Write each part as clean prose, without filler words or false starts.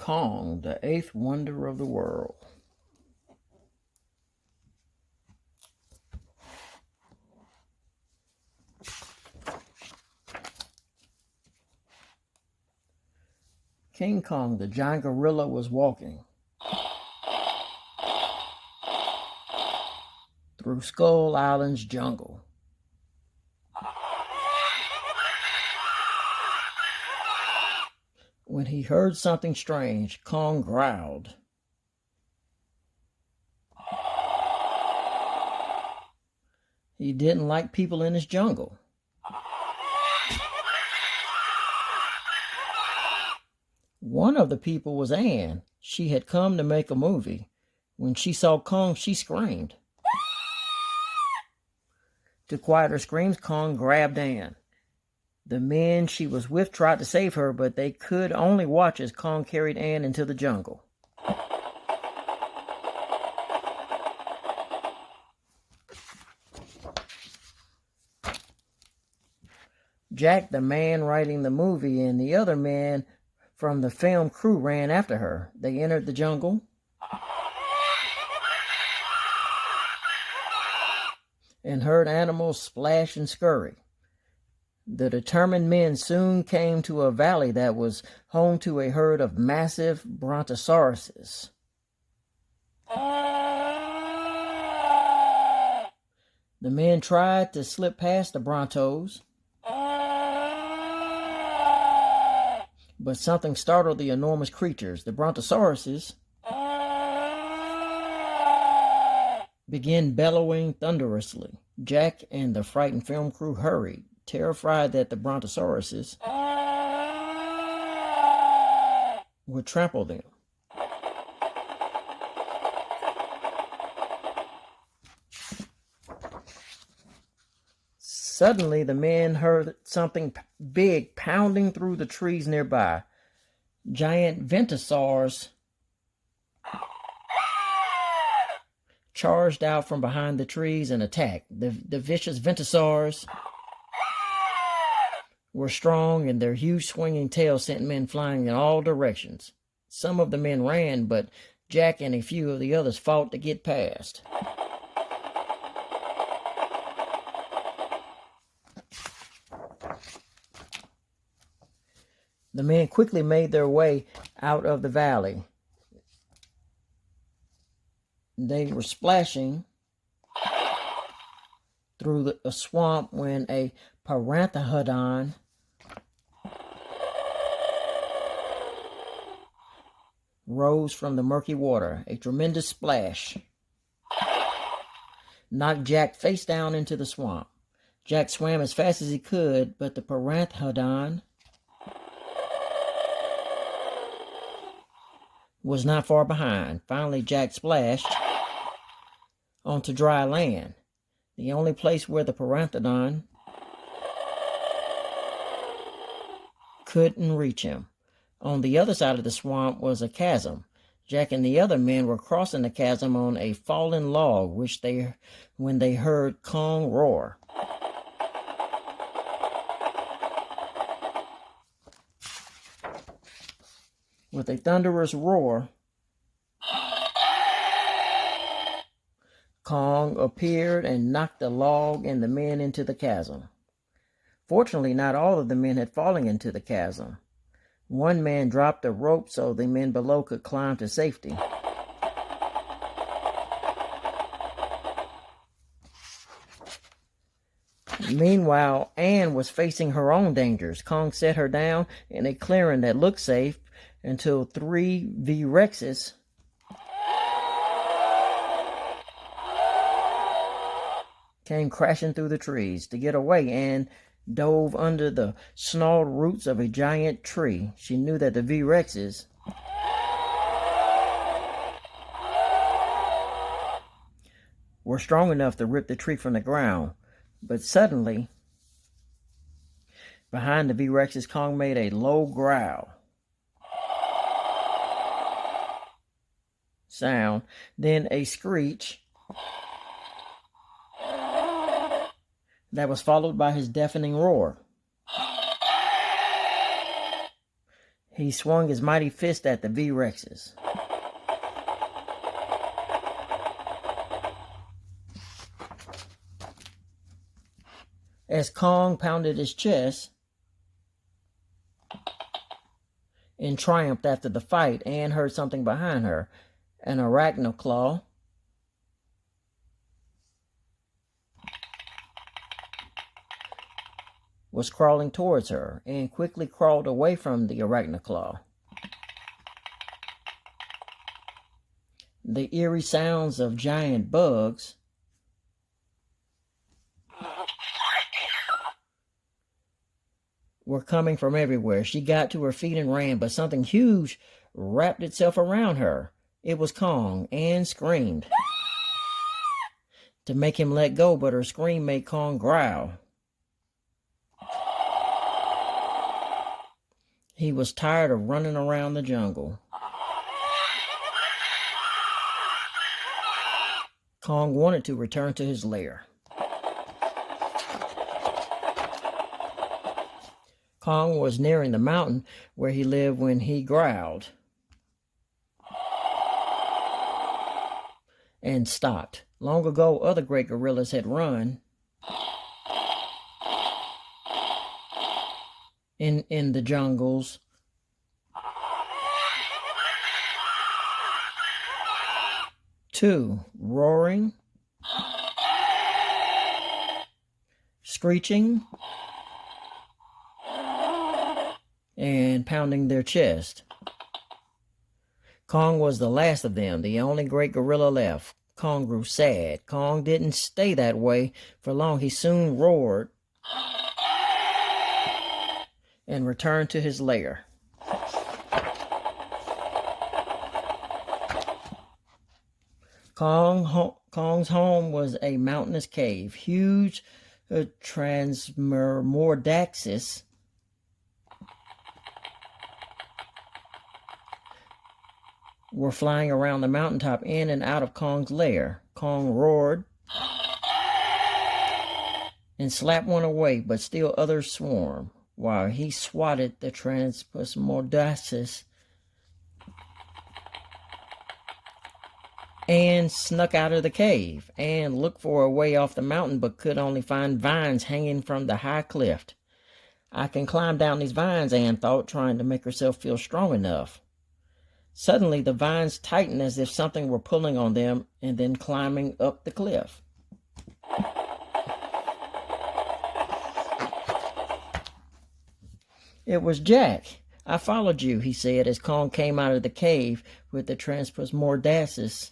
Kong, the eighth wonder of the world. King Kong, the giant gorilla, was walking through Skull Island's jungle. When he heard something strange, Kong growled. He didn't like people in his jungle. One of the people was Anne. She had come to make a movie. When she saw Kong, she screamed. To quiet her screams, Kong grabbed Anne. The men she was with tried to save her, but they could only watch as Kong carried Anne into the jungle. Jack, the man writing the movie, and the other man from the film crew ran after her. They entered the jungle and heard animals splash and scurry. The determined men soon came to a valley that was home to a herd of massive brontosauruses. The men tried to slip past the brontos, but something startled the enormous creatures. The brontosauruses began bellowing thunderously. Jack and the frightened film crew hurried, terrified that the brontosauruses would trample them. Suddenly, the men heard something big pounding through the trees nearby. Giant ventosaurs charged out from behind the trees and attacked. The vicious ventosaurs were strong, and their huge swinging tails sent men flying in all directions. Some of the men ran, but Jack and a few of the others fought to get past. The men quickly made their way out of the valley. They were splashing through a swamp when a pteranodon rose from the murky water. A tremendous splash knocked Jack face down into the swamp. Jack swam as fast as he could, but the pteranodon was not far behind. Finally, Jack splashed onto dry land, the only place where the pteranodon couldn't reach him. On the other side of the swamp was a chasm. Jack and the other men were crossing the chasm on a fallen log, when they heard Kong roar. With a thunderous roar, Kong appeared and knocked the log and the men into the chasm. Fortunately, not all of the men had fallen into the chasm. One man dropped the rope so the men below could climb to safety. Meanwhile, Anne was facing her own dangers. Kong set her down in a clearing that looked safe until 3 V-Rexes came crashing through the trees. To get away, Anne dove under the gnarled roots of a giant tree. She knew that the V-Rexes were strong enough to rip the tree from the ground. But suddenly, behind the V-Rexes, Kong made a low growl sound, then a screech that was followed by his deafening roar. He swung his mighty fist at the V-Rexes. As Kong pounded his chest in triumph after the fight, Anne heard something behind her. An arachnoclaw was crawling towards her, and quickly crawled away from the arachnoclaw. The eerie sounds of giant bugs were coming from everywhere. She got to her feet and ran, but something huge wrapped itself around her. It was Kong. Anne screamed to make him let go, but her scream made Kong growl. He was tired of running around the jungle. Kong wanted to return to his lair. Kong was nearing the mountain where he lived when he growled and stopped. Long ago, other great gorillas had run in the jungles too, roaring, screeching, and pounding their chest. Kong was the last of them, the only great gorilla left. Kong grew sad. Kong didn't stay that way for long. He soon roared and returned to his lair. Kong's home was a mountainous cave. Huge Transmordaxes were flying around the mountaintop in and out of Kong's lair. Kong roared and slapped one away, but still others swarmed. While he swatted the Transmordaxes, Anne snuck out of the cave. Anne looked for a way off the mountain, but could only find vines hanging from the high cliff. I can climb down these vines, Anne thought, trying to make herself feel strong enough. Suddenly, the vines tightened as if something were pulling on them and then climbing up the cliff. It was Jack. I followed you, he said, as Kong came out of the cave with the Transmordaxes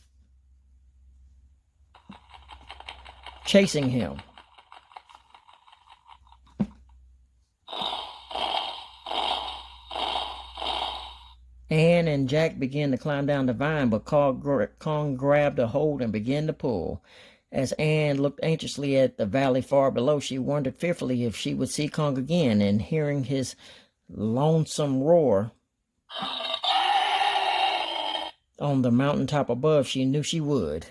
chasing him. Anne and Jack began to climb down the vine, but Kong grabbed a hold and began to pull. As Anne looked anxiously at the valley far below, she wondered fearfully if she would see Kong again, and hearing his lonesome roar on the mountaintop above, she knew she would.